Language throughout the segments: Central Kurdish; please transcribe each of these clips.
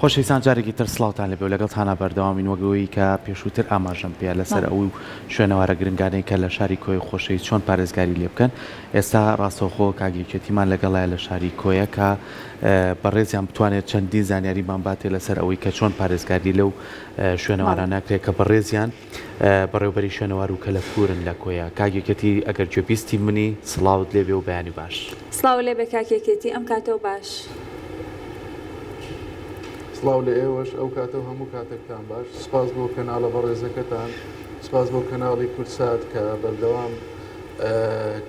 خۆشەویستان جارێکی تر سڵاوتان لەبێ و لەگەڵتانە بەردەوامین وەگەوەی کە پێشووتر ئاماژەم پێ لەسەر ئەو شوێنەوارە گرنگانەی کە لە شاری کۆی خۆشەویست چۆن پارێزگاری لێ بکەن. ئێستا ڕاستەوخۆ کاگێکێتیمان لەگەڵایە لە شاری کۆیە کە بەڕێزیان بتوانێت چەندین زانیاریمان باتێ لەسەر ئەوەی کە چۆن پارێزگاری لەو شوێنەوارە ناکرێت کە بەڕێزیان بەڕێوبەری شوێنەوار و کەلەپورن لە کۆیە. کاگێکەتی ئەگەر گوێبیستی منی سڵاوت لێبێ و بەیانی باش. سڵاو لێ بە کاکێکێتی ئەم کاتەوە باش. سڵاو لە ئێوەش ئەو کاتە و هەموو کاتێکتان باش. سپاس بۆ کەناڵە بەڕێزەکەتان، سپاس بۆ کەناڵی کورسات کە بەردەوام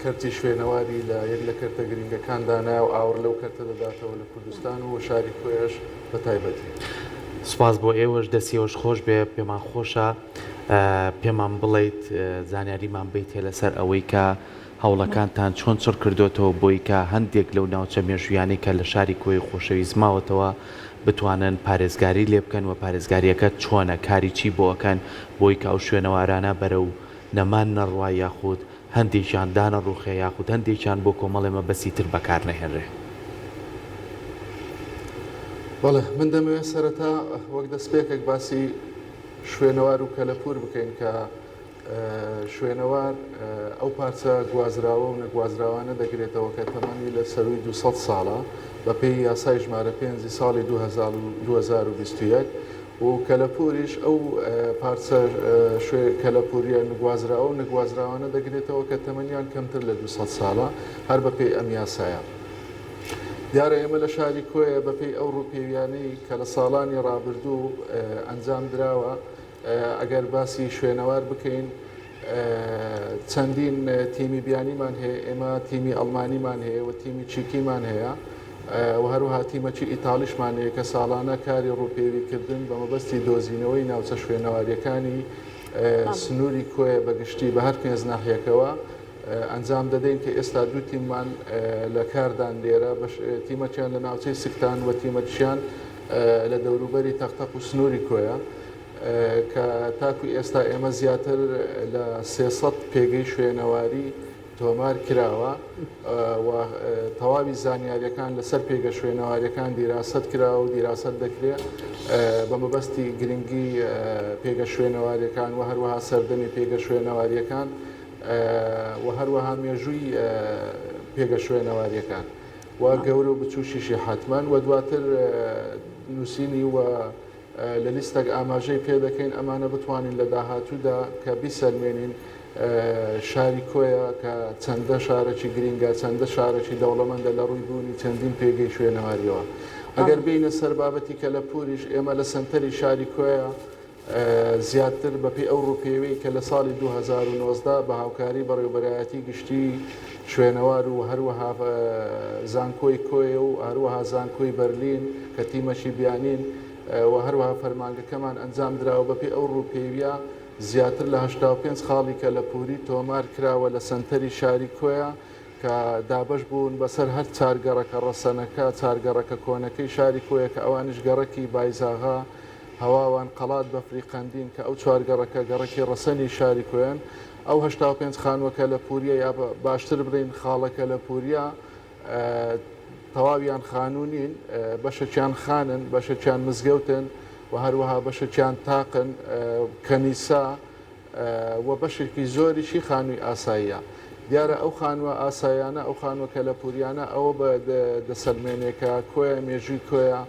کەرتی شوێنەواری لە یەک لە کەرتە گرنگەکاندانا و ئاور لەو کەرتە دەداتەوە لە کوردستان و شاری کۆیەش بە تایبەتی. سپاس بۆ ئێوەش دەستیەوەش خۆش بێ. پێمان خۆشە پێمان بڵیت زانیاریمان بیتێ لەسەر ئەوەی کە هەوڵەکانتان چۆن چڕ کردوێتەوە بۆی کە هەندێک لەو ناوچە مێژویانی کە لە شاری کۆی خۆشەویست ماوەتەوە بتوانن پارێزگاری لێ بکەن و پارێزگاریەکە چۆنە کاری چی بۆەکەن بۆی کە ئەو شوێنەوارانە بەرە و نەمان نەڕوا یاخود هەندێکیان دانە ڕوخێ یاخود هەندێکیان بۆ کۆمەڵێمە بەسیتر بەکار نەهێنرێ. بەڵێ من دەمەوێت سەرەتا وەک دەستپێکێک باسی شوێنەوار و کەلەپور بکەین کە شوێنەوار ئەو پارچە گوازراوە و نەگوازراوانە دەگرێتەوە کە تەمەنی لە سەروی 200 ساڵە بە پێی یاسای ژمارە 5 ساڵی 2021 و کەلەپوریش ئەو پارچە کەلەپوریە نگوازراوە و نەگوازراوانە دەگرێتەوە کە تەمەنیان کەمتر لە 200 ساڵە هەر بە پێی ئەم یاسایە. دیارە ئێمە لە شاری کۆیە بەپێی ئەو ڕووپێویانەی کە لە ساڵانی ڕابردوو ئەنجام درراوە ئەگەر باسی شوێنەوار بکەین چەندین تیمی بیانیمان هەیە. ئێمە تیمی ئەڵمانیمان هەیە و تیمی چیکیمان هەیە و هەروها تیمەچی ئیتالیشمان هەیە کە ساڵانە کاری ڕووپێویکردن بە مەبەستی دۆزینەوەی ناوچە شوێنەواریەکانی سنووری کۆیە بەگشتی بە هەر پێنج ناحیەکەوە ئەنجام دەدەین کە ئێستا دوو تیممان لە کاردان لێرە تیمەچیان لە ناوچەی سکتان و تیمەچیان لە دەوروبەری تەختەق و سنووری کۆیە کە تاکوی ئێستا ئێمە زیاتر لە 300 پێگەی شوێنەواری تۆمار کراوە و تەواوی زانیاریەکان لەسەر پێگە شوێنەواریەکان دیراست کراوە و دیراست دەکرێت بە مەبەستی گرنگی پێگە شوێنەواریەکان و هەروەها سەردەمی پێگە شوێنەواریەکان و هەروەها مێژووی پێگە شوێنەواریەکان و گەورە و بچوشیشی حتمما و دواتر نووسینی و لە لیستێک ئاماژەی پێ دەکەین ئەمانە بتوانین لە داهاتوودا کە بیسەلمێنین شاری کۆیە کە چەندە شارێکی گرینگە چەندە شارێکی دەوڵەمەندە لە ڕووی بوونی چەندین پێگەی شوێنەواریەوە. ئەگەر بینە سەر بابەتی کەلەپوریش ئێمە لە سنتەری شاری کۆیە زیاتر بەپی ئەو ڕووپێوەی کە لە ساڵی 2019 بە هاوکاری بەڕێوەبەرایەتی گشتی شوێنەوار و هەروەها زانکۆی کۆیە و هەروەها زانکۆی بەرلین کە تیمەشی بیانین و هەروەها فەرمانگەکەمان ئەنجام دراوە بەپی ئەو ڕووپێویە زیاتر لە 85 خاڵی کەلەپوری تۆمار کراوە لە سنتەری شاری کۆیە کە دابش بوون بەسەر هەر چارگەڕەکە ڕەسەنەکە چارگەڕەکە کۆنەکەی شاری کۆیە کە ئەوانش گەڕەکی بایزاغا هەواوان قەڵات بەفری قەندین کە ئەو چوارگەڕەکە گەڕەکی ڕەسەنی شاری کۆیان ئەو 85 خانوەکە لە پوریە یا باشتر برین خاڵەکە لە پوریە تەواویان خانوونین بەشەکیان خانن بەشەکیان مزگەوتن و هەروەها بەشەکیان تاقن کەنیسا و بەشێکی زۆریشی خانووی ئاساییە. دیارە ئەو خانووە ئاساییانە ئەو خانووەکە لە پوریانە ئەوە بە دەسەلمێنێکە کۆیە مێژووی کۆیە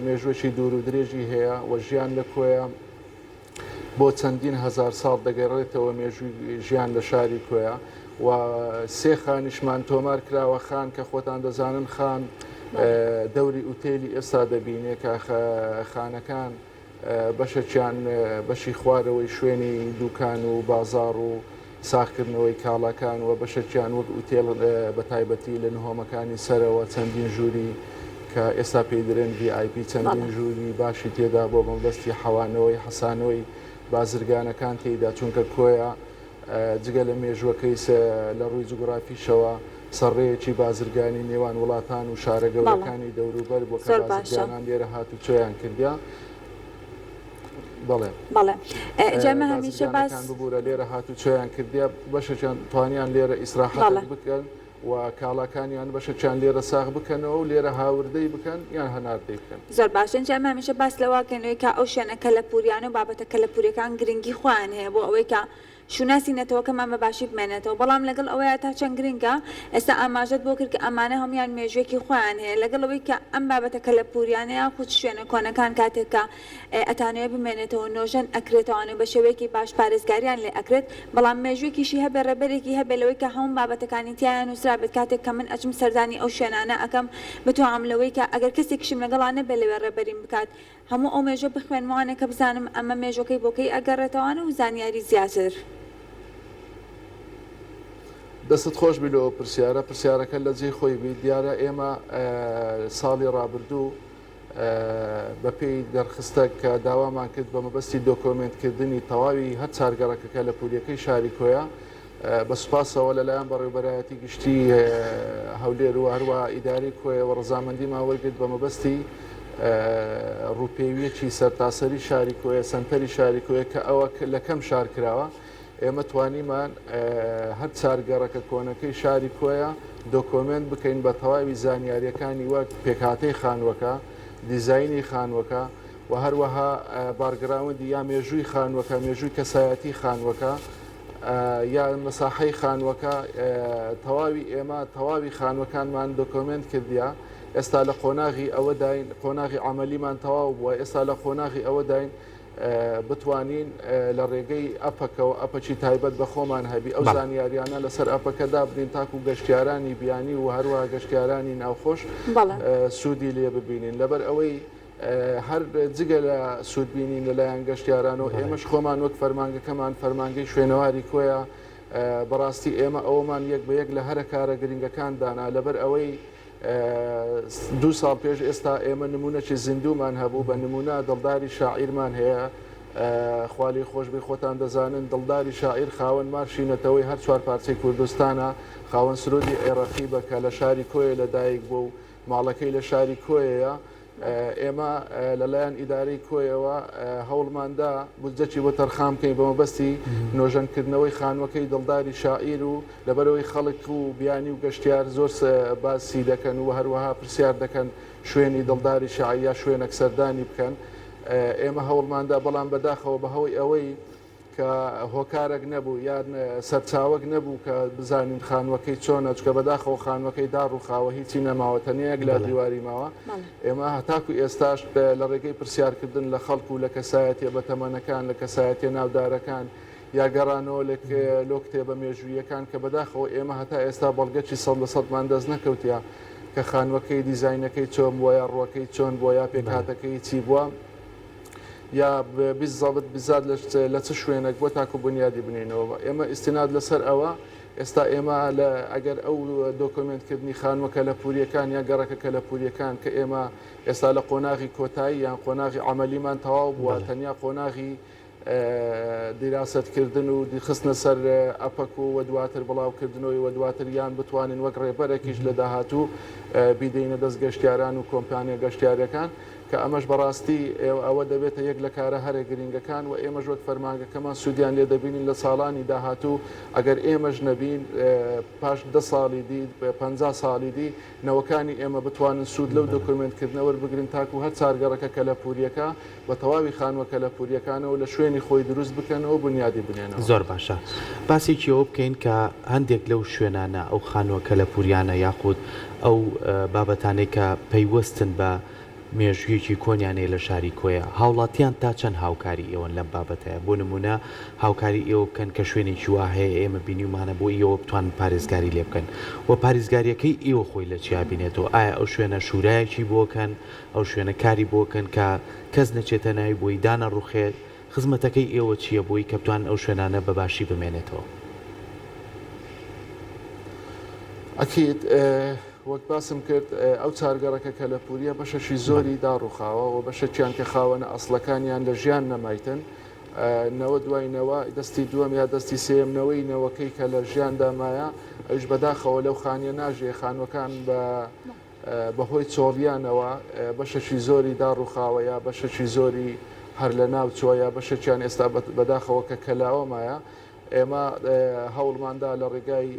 مێژوەکی دوور و درێژی هەیە و ژیان لە کۆیە بۆ چەندین هزار ساڵ دەگەڕێتەوە مێژووی ژیان لە شاری کۆیە و سێ خانیشمان تۆمار کراوە خان کە خۆتان دەزانن خان دەوری ئوتێلی ئێستا دەبینێت کە خانەکان بەشەکیان بەشی خوارەوەی شوێنی دوکان و بازار و ساختکردنەوەی کاڵەکان و بەشەکیان وەک ئوتێل بە تایبەتی لە نهۆمەکانی سەرەوە چەندین ژووری کە ئێستا پێی درێن VIP چەندین ژووری باشی تێدا بۆ مەبەستی حەوانەوەی حەسانەوەی بازرگانەکان تێیدا چونکە کۆیە جگە لە مێژوەکەی لە ڕووی جوگرافیشەوە سەرڕێیەکی بازرگانی نێوان وڵاتان و شارە گەورەکانی دەوروبەر بۆ کە بازرگانان لێرە هاتو چۆیان کردیا. بەڵێ جامە هەمیشە باس ببوورە لێرە هاتو چۆیان کردیا بەشەکان توانیان لێرە ئیسراحەت بکەن و کاڵاکانیان بەشەیان لێرە ساغ بکەنەوە و لێرە هاوردەی بکەن یان هەناردەی بکەن. زۆر باشن جەمە هەمیشە باس لەواکەنەوەی کە ئەو شوێنە کەلەپوریان و بابەتە کەلەپوریەکان گرنگی خۆیان هەیە بۆ ئەوەی کە شوناسی نەتەوەکەمان بە باشی بمێنێتەوە بەڵام لەگەڵ ئەوەیە تا چەند گرنگە ئێستا ئاماژەت بۆ کرد کە ئەمانە هەمویان مێژوێکی خۆیان هەیە لەگەڵ ئەوەی کە ئەم بابەتە کەلەپوریانەیە خود شوێنە کۆنەکان کاتێککە ئەتانەوە بمێنێتەوە نۆژەن ئەکرێتەوەوانە بە شێوەیەکی باش پارێزگاریان لێ ئەکرێت بەڵام مێژوێکیشی هەبێ ڕێبەرێکی هەبێ لەوەی کە هەموو بابەتەکانی تیان نووسرا بێت کاتێک کە من ئەچم سەردانی ئەو شوێنانە ئەەکەم بتوانم لەوەی کە ئەگەر کەسێکیشم لەگەڵانە بێ لەوێ ڕێبەریم بکات هەموو ئەو مێژە بخوێنمەوانە کە بزانم ئەمە مێژۆکەی بۆکەی ئەگەڕێتەوەوانە و زانیاری زیاتر. دەست خۆش بیلەوە پرسیارەکە لە جێی خۆی بی دیارە ئێمە ساڵی ڕابردوو بەپێی دەرخستە کە داوامان کرد بە مەبەستی دۆکۆمنتکردنی تەواوی هەر چارگەڕەکەکە لە پولیەکەی شاری کۆیە بە سوپاسەوە لەلایەن بەڕێوەبەرایەتی گشتی هەولێر و هەروە ئیداری کۆیەوە ڕزامەندیمان وەرگرت بە مەبەستی ڕووپێویەکی سەرتاسەری شاری کۆیە سنتەری شاری کۆیە کە ئەوە لە کەم شار کراوە ئێمە توانیمان هەر چارگەڕەکە کۆنەکەی شاری کۆیە دۆکۆمنت بکەین بە تەواوی زانیاریەکانی وەک پێکهاتەی خانوەکە دیزایانی خانوەکە و هەروەها بارگراوندی یا مێژووی خانوەکە مێژووی کەسایەتی خانوەکە یا مەساحەی خانوەکە تەواوی ئێمە تەواوی خانوەکانمان دۆکۆمنت کردیا ئێستا لە قۆناغی ئەوە داین قۆناغی عملیمان تەواو بووە ئێستا لە قۆناغی ئەوە داین بتوانین لە ڕێگەی ئەپەکەەوە ئەپەچی تایبەت بە خۆمان هەبی ئەو زانیاریانە لەسەر ئەپەکەدا بین تاکو و گەشتیارانی بیانی و هەروە گەشتیارانی ناوخۆش سوودی لێ ببینین لەبەر ئەوەی هەر جگە لە سوودبینین لەلایەن گەشتیارانەوە ئێمەش خۆمان وەک فەرمانگەکەمان فەرمانگەی شوێنەواری کۆیە بەڕاستی ئێمە ئەومان یەک بە یەک لە هەرە کارە گرنگەکان دانا لەبەر ئەوەی 2 ساڵ پێش ئێستا ئێمە نمونەی زیندومان هەبوو بە نمونە دڵداری شاعیرمان هەیە خوالی خۆشببی خۆتان دەزانن دڵداری شاعیر خاوەن مارشینەتەوەی هەر 4 پارچەی کوردستانە خاوەن سرودی عێراقی بەکە لە شاری کۆیە لەدایک بوو و ماڵەکەی لە شاری کۆیەیە ئێمە لەلایەن ئیدارەی کۆیەوە هەوڵماندا بودجەی بۆ تەرخام بکەین بە مەبەستی نۆژەنکردنەوەی خانوەکەی دڵداری شاعیر و لەبەرەوەی خەڵک و بیانی و گەشتیار زۆر باسی دەکەن و هەروەها پرسیار دەکەن شوێنی دڵداری شاعیر یا شوێنەک سەردانی بکەن ئێمە هەوڵماندا بەڵام بەداخەوە بەهەوەی ئەوەی کە هۆکارێک نەبوو یان سەرچاوەک نەبوو کە بزانین خانوەکەی چۆنە چکە بەداخەوە خانوەکەی داڕوخاوە هیچی نەماوەتەنەیەک لە دیواری ماوە ئێمە هەتاکو ئێستاش لە ڕێگەی پرسیارکردن لە خەڵکو و لە کەسایەتێ بە تەمەنەکان لە کەسایەتێ ناودارەکان یا گەڕانەوە لۆ کتێبە مێژوویەکان کە بەداخەوە ئێمە هەتا ئێستا بەڵگەی 100% دەست نەکەوتیا کە خانوەکەی دیزاینەکەی چۆن بووە یا ڕوەکەی چۆن بووە یا پێکهاتەکەی چی بووە یا بیزابت بزاد لە چ شوێنێک بۆ تاکو بنیادی بنینەوە ئێمە ئیسیناد لەسەر ئەوە ئێستا ئێمە ئەگەر ئەو دۆکۆمنتکردنی خانوەکە لە پوریەکان یا گەڕەکەکە لە پوریەکان کە ئێمە ئێستا لە قۆناغی کۆتایی یان قۆناغی عملیمان تەواو بووە تەنیا قۆناغی دیراستکردن و دیخستنە سەر ئەپەک و دواتر بڵاوکردنەوەی و دواتر یان بتوانین وەک ڕێبەرێکیش لە داهاتوو بیدەینە دەست گەشتیاران و کۆمپانیا گەشتیارەکان کە ئەمەش بەڕاستی ئەوە دەبێتە یەک لە کارە هەرە گرنگەکان و ئێمەش وەک فەرمانگەکەمان سوودیان لێ دەبینین لە ساڵانی داهاتوو ئەگەر ئێمەش نەبین پاش 10 ساڵی دی 50 ساڵی دی نەوەکانی ئێمە بتوانن سوود لەو دۆکۆمنتکردنەوە بگرن تاکو هەر چارگەڕەکە کە لە پوریەکە بە تەواوی خانوەکە لە پوریەکانەوە لە شوێنی خۆی دروست بکەنەوە بنیادی بنێنەوە. زۆر باشە باسێکیەوە بکەین کە هەندێک لەو شوێنانە ئەو خانوەکە لە پوریانە یاخود ئەو بابەتانەی کە پەیوەستن بە مێژویەکی کۆنیانەیە لە شاری کۆیە هاوڵاتیان تا چەند هاوکاری ئێوەن لەم بابەتەیە بۆ نمونە هاوکاری ئێوە بکەن کە شوێنێکی وا هەیە ئێمە بینیمانە بۆ ئێوە بتوان پارێزگاری لێ بکەن و پارێزگاریەکەی ئێوە خۆی لە چیا بینێتەوە ئایا ئەو شوێنە شوورایەکی بۆکەن ئەو شوێنە کاری بۆکەن کە کەس نەچێتە ناوی بۆی دانە ڕوخێت خزمەتەکەی ئێوە چییە بۆی کە بتوان ئەو شوێنانە بەباشی بمێنێتەوە؟ ئەکید وەک باسم کرد ئەو چارگەڕەکە کە لە پوریە بەشەشی زۆری داڕوخاوە و بەشەکیان کە خاوەنە ئەسڵەکانیان لە ژیان نەمایتن نەوە دوایینەوە دەستی دووەم یا دەستی سێمنەوەی نەوەکەی کە لە ژیاندامایە ئەوش بەداخەوە لەو خانیە ناژێ خانوەکان بەهۆی چۆڵیانەوە بەشەشی زۆری داڕوخاوە یا بەشەشی زۆری هەر لە ناو چۆە یا بەشەکیان ئێستا بەداخەوە کە کەلاوەمایە ئێمە هەوڵماندا لە ڕێگای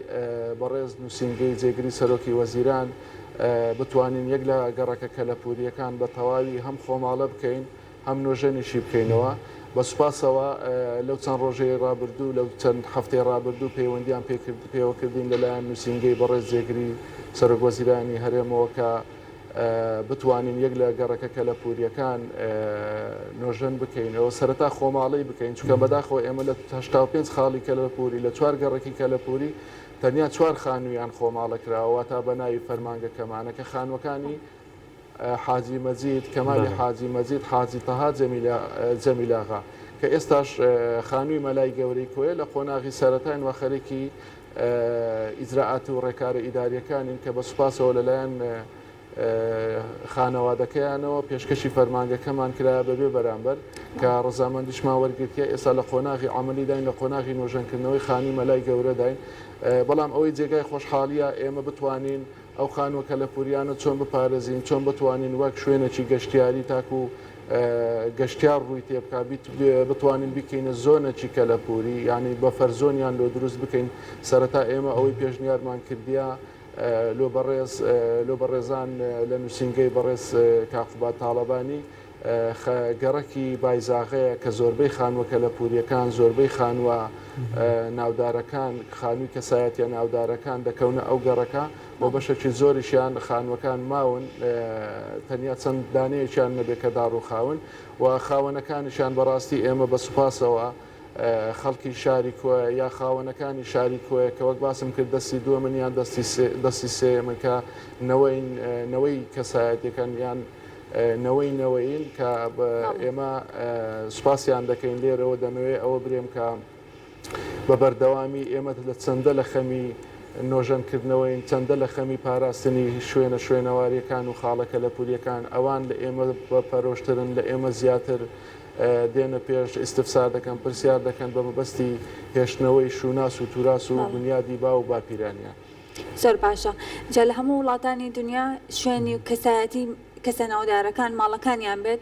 بەڕێز نووسینگەی جێگری سەرۆکی وەزیران بتوانین یەک لە گەڕەکە کەلەپوریەکان بە تەواوی هەم خۆماڵە بکەین هەم نۆژەنیشی بکەینەوە بە سوپاسەوە لەو چەند ڕۆژەی ڕابردوو لەو چەند هەفتەی ڕابردوو پەیوەندیان پێوەکردین لەلایەن نووسینگەی بەڕێز جێگری سەرۆک وەزیرانی هەرێمەوە کە بتوانین یەک لە گەڕەکە کەلەپوریەکان نۆژەن بکەینەوە سەرەتا خۆماڵی بکەین چونکە بەداخەوە ئێمە لە 85 خاڵی کەلەپوری لە 4 گەڕێکی کەلەپوری تەنیا 4 خانوویان خۆماڵە کراوە تا بە ناوی فەرمانگەکەمانە کە خانوەکانی حاجی مەجید کەمالی حاجی مەجید حاجی تەها جەمیلاغا کە ئێستاش خانووی مەلای گەورەی کۆیە لە قۆناغی سەرەتاین و خەرێکی ئیجراعات و ڕێکارە ئیداریەکانین کە بە سوپاسەوە لەلایەن خانەوادەکەیانەوە پێشکەشی فەرمانگەکەمان کرا بەبێ بەرامبەر کە ڕزامەندیشمان وەرگرتیە ئێستا لە قۆناغی عملی داین لە قۆناغی نۆژەنکردنەوەی خانی مەلای گەورە داین بەڵام ئەوەی جێگای خۆشحاڵیە ئێمە بتوانین ئەو خانوە کەلەپوریانە چۆن بپارێزین چۆن بتوانین وەک شوێنێکی گەشتیاری تاکو گەشتیار ڕووی تێبکە بتوانین بکەینە زۆنێکی کەلەپوری ینی بە فەرزۆنیان لۆ دروست بکەین سەرەتا ئێمە ئەوەی پێشنیارمان کردیا لۆ بەڕێزان لە نووسینگەی بەڕێز کاقوبات تاڵەبانی گەڕەکی بایزاغەیە کە زۆربەی خانوە کەلەپوریەکان زۆربەی خانوە ناودارەکان خانووی کەسایەتە ناودارەکان دەکەونە ئەو گەڕەکە بۆ بەشێکی زۆریشیان خانوەکان ماون تەنیا چەند دانەیەکیان نەبێت کە داڕوخاون و خاوەنەکانیشان بەڕاستی ئێمە بە سوپاسەوە خەڵکی شاری کوێ یا خاوەنەکانی شاری کوێ کە وەک باسم کرد دەستی دووە منیان دەستی سێ منکە نەوەی کەسایەتەکان یان نەوەین کە ئێمە سوپاسیان دەکەین لێرەوە دەمەوێت ئەوە برێم کە بە بەردەوامی ئێمە لە چەندە لە خەمی نۆژەنکردنەوەین چەندە لە خەمی پاراستنی شوێنەواریەکان و خاڵە کەلەپوریەکان ئەوان لە ئێمە بە پەرۆشترن لە ئێمە زیاتر دێنە پێش ئیستفسار دەکەن پرسیار دەکەن بە مەبەستی هێشتنەوەی شوناس و توراس و بنیادی با و باپیرانیان زۆر باشە جا لە هەموو وڵاتانی دنیا شوێنی و کەسایەتی کەسە ناودارەکان ماڵەکانیان بێت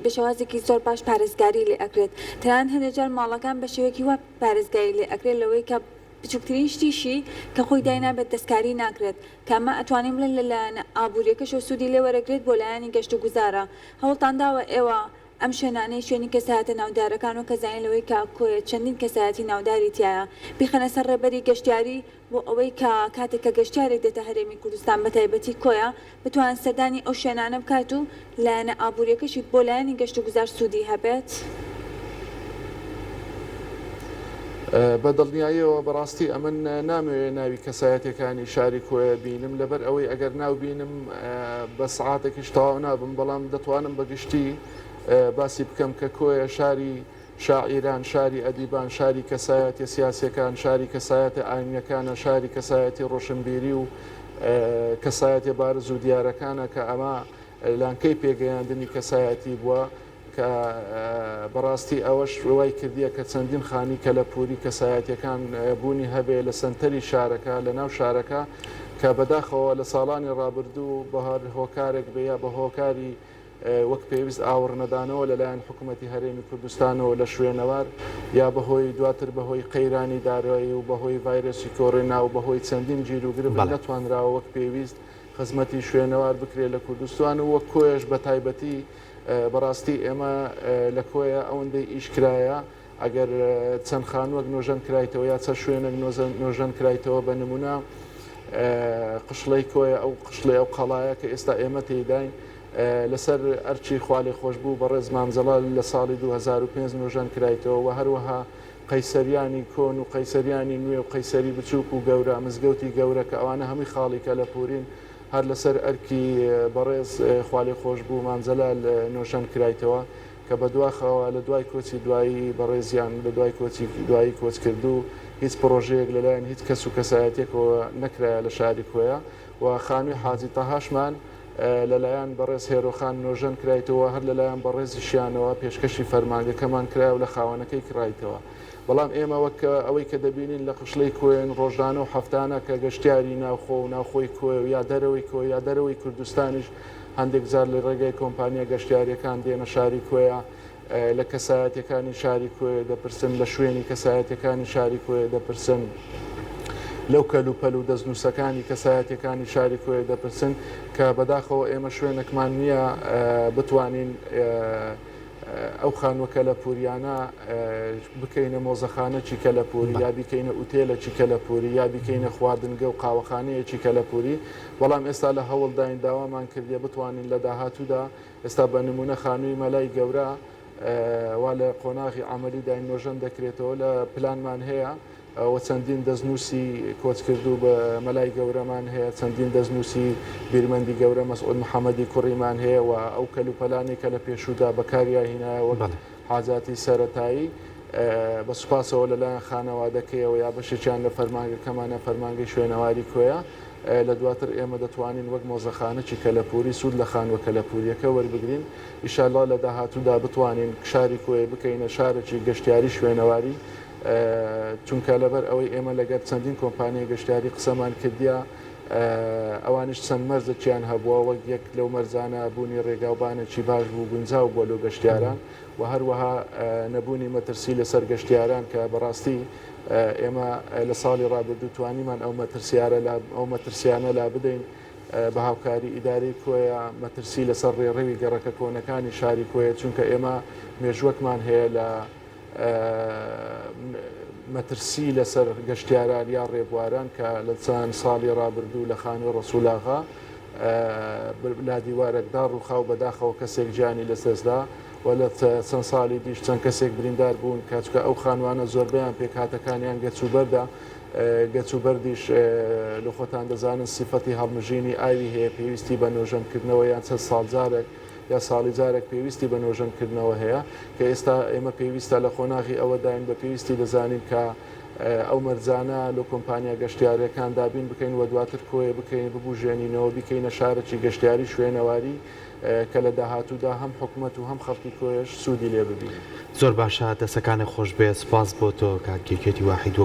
بە شێوازێکی زۆر باش پارێزگاری لێ ئەکرێت تەنان هەندێکجار ماڵەکان بە شێوەیەکی وا پارێزگاری لێ ئەکرێت لەوەی کە بچووکترین شتیشی کە خۆی داینابێت دەستکاری ناکرێت کامە ئەتوانیم لەلایەن ئابوووریەکەش و سوودی لێ وەرەگرێت بۆ لایەنی گەشت و گوزارە هەوڵتان داوە ئێوە ئەم شوێنانەی شوێنی کەسایەتە ناودارەکان و کەزانین لەوەی کاکۆیە چەندین کەسایەتی ناوداری تایە بیخەنە سەر ڕێبەری گەشتیاری بۆ ئەوەی کە کاتێک کە گەشتیارێک دێتە هەرێمی کوردستان بە تایبەتی کۆیە بتوان سەردانی ئەو شوێنانە بکات و لایەنە ئابوووریەکەشی بۆ لایەنی گەشت و گوزار سوودی هەبێت. بە دڵنیاییەوە بەڕاستی ئەمن نامەوێت ناوی کەسایەتەکانی شاری کۆیە بینم لەبەر ئەوەی ئەگەر ناو بینم بە سعاتێکیش تەواو نابم بەڵام دەتوانم بەگشتی باسی بکەم کە کۆیە شاری شاعیران شاری ئەدیبان شاری کەسایەتی سیاسیەکان شاری کەسایەتی ئاینیەکانە شاری کەسایەتی ڕۆشنبیری و کەسایەتی بارز و دیارەکانە کە ئەمە لانکەی پێگەیاندنی کەسایەتی بووە کە بەڕاستی ئەوەش ڕوای کردیە کە چەندین خانی کەلەپوری کەسایەتەکان بوونی هەبێ لە سنتەری شارەکە لە ناو شارەکە کە بەداخەوە لە ساڵانی ڕابردوو بەهار هۆکارێک بێ یا بە هۆکاری وەک پێویست ئاوڕنەدانەوە لەلایەن حکوومەتی هەرێمی کوردستانەوە لە شوێنەوار یا بەهۆی دواتر بەهۆی قەیرانی دارایی و بەهۆی ڤایرۆسی کۆڕێنا و بەهۆی چەندین گیر و گرب نەتوانراوە وەک پێویست خزمەتی شوێنەوار بکرێت لە کوردستان و وەک کۆیش بە تایبەتی بەڕاستی ئێمە لە کۆیە ئەوەندەی ئیشکرایە ئەگەر چەند خانوەک نۆژەن کرایتەوە یا چە شوێنێک نۆژەن کرایتەوە بە نمونە قشڵەی کۆیە ئەو قشڵی ئەو قەڵایە کە ئێستا ئێمە تێداین لەسەر ئەرچی خوالی خۆش بوو بە ڕێز مامزەڵال لە ساڵی 2005 نۆژەن کرایتەوە و هەروەها قەیسەریانی کۆن و قەیسەریانی نوێ و قەیسەری بچووک و گەورە مزگەوتی گەورە کە ئەوانە هەمی خاڵی کەلەپورین هەر لەسەر ئەرکی بەڕێز خوالی خۆش بوو مامزەلال نۆژەن کرایتەوە کە بە دواخەوە لە دوای کۆچی دوایی بەڕێزیان لە دوای کۆچی دوایی کۆچ کردو هیچ پرۆژەیەک لەلایەن هیچ کەس و کەسایەتێکەوە نەکرایە لە شاری کۆیە و خانووی حاجی تەهاشمان لەلایەن بەڕێز هێرۆخان نۆژەن کرایتەوە هەر لەلایەن بەڕێزی شیانەوە پێشکەشی فەرمانگەکەمان کرایە و لە خاوەنەکەی کرایتەوە بەڵام ئێمە وەک ئەوەی کە دەبینین لە قشلەی کۆێن ڕۆژانە و هەفتانە کە گەشتیاری ناوخۆ و ناوخۆی کۆی و یا دەرەوەی کۆ یا دەرەوەی کوردستانیش هەندێک جار لە ڕێگەی کۆمپانیا گەشتیاریەکان دێنە شاری کۆیە لە کەسایەتەکانی شاری کوێ دەپرسن لە شوێنی کەسایەتەکانی شاری کوێ دەپرسن لەو کەلوپەل و دەستنووسەکانی کەسایەتەکانی شاری کوێ دەپرسن کە بەداخەوە ئێمە شوێنێکمان نییە بتوانین ئەو خانوەکە لە پوریانە بکەینە مۆزەخانەکی کەلەپوری یا بیکەینە ئوتێلەکی کەلەپوری یا بیکەینە خواردنگە و قاوەخانەیەکی کەلەپوری بەڵام ئێستا لە هەوڵداین داوامان کردێ بتوانین لە داهاتوودا ئێستا بە نمونە خانووی مەلای گەورە وا لە قۆناغی عملی داینۆژەن دەکرێتەوە لە پلانمان هەیە و چەندین دەستنووسی کۆچکردو بە مەلای گەورەمان هەیە چەندین دەستنووسی بیرمەندی گەورە مەسعود محەممەدی کوڕیمان هەیە و ئەو کەلوپەلانی کە لە پێشودا بەکاریا هینایەوە حاجاتی سەرەتایی بە سوپاسەوە لەلایەن خانەوادەکەیەوە یا بەشێکیان لە فەرمانگەکەمانە فەرمانگەی شوێنەواری کۆیە لە دواتر ئێمە دەتوانین وەک مۆزەخانەی کەلەپوری سوود لە خانوە کەلەپوریەکە وەربگرین ئیشاءالله لە داهاتوودا بتوانین شاری کۆی بکەینە شارێکی گەشتیاری شوێنەواری چونکە لەبەر ئەوەی ئێمە لەگەر چەندین کۆمپانیای گەشتیاری قسەمان کردیا ئەوانش چەند مەرزێکیان هەبووە وەک یەک لەو مەرزانە بوونی ڕێگاوبانێکی باش بوو گونجاو بۆ لەو گەشتیاران و هەروەها نەبوونی مەترسی لەسەر گەشتیاران کە بەڕاستی ئێمە لە ساڵی ڕابردوو توانیمان ئەو مەترسیانە لا بدەین بە هاوکاری ئیداری کۆیە مەترسی لەسەر ڕێڕەوی گەڕەکە کۆنەکانی شاری کۆیە چونکە ئێمە مێژوەکمان هەیە لە مەترسی لەسەر گەشتیاران یا ڕێبواران کە لە چەند ساڵی ڕابردوو لە خانووی ڕەسوولاغا لا دیوارێکدا ڕووخاو بەداخەوە کەسێک گیانی لەسەردا و لە چەند ساڵی دیش چەند کەسێک بریندار بوون کاتکە ئەو خانوانە زۆربیان پێکهاتەکانیان گەچوبەردا گەچوبەردیش لە خۆتان دەزانن سیفەتی هەڵمژینی ئاوی هەیە پێویستی بە نۆژەمکردنەوە یان چەند ساڵجارێک یا ساڵی جارێک پێویستی بە نۆژەمکردنەوە هەیە کە ئێستا ئێمە پێویستە لە خۆناغی ئەوە داین بە پێویستی دەزانین کە ئەو مەرجانە لە کۆمپانیا گەشتیارەکان دابین بکەین و دواتر کۆیە بکەین ببوژێنینەوە بکەینە شارێکی گەشتیاری شوێنەواری کە لە داهاتوودا هەم حکوومەت و هەم خەڵکی کۆیش سوودی لێ ببین. زۆر باشە دەسەکانی خۆش بێ سپاس بۆ تۆ کاکێکێتی واحید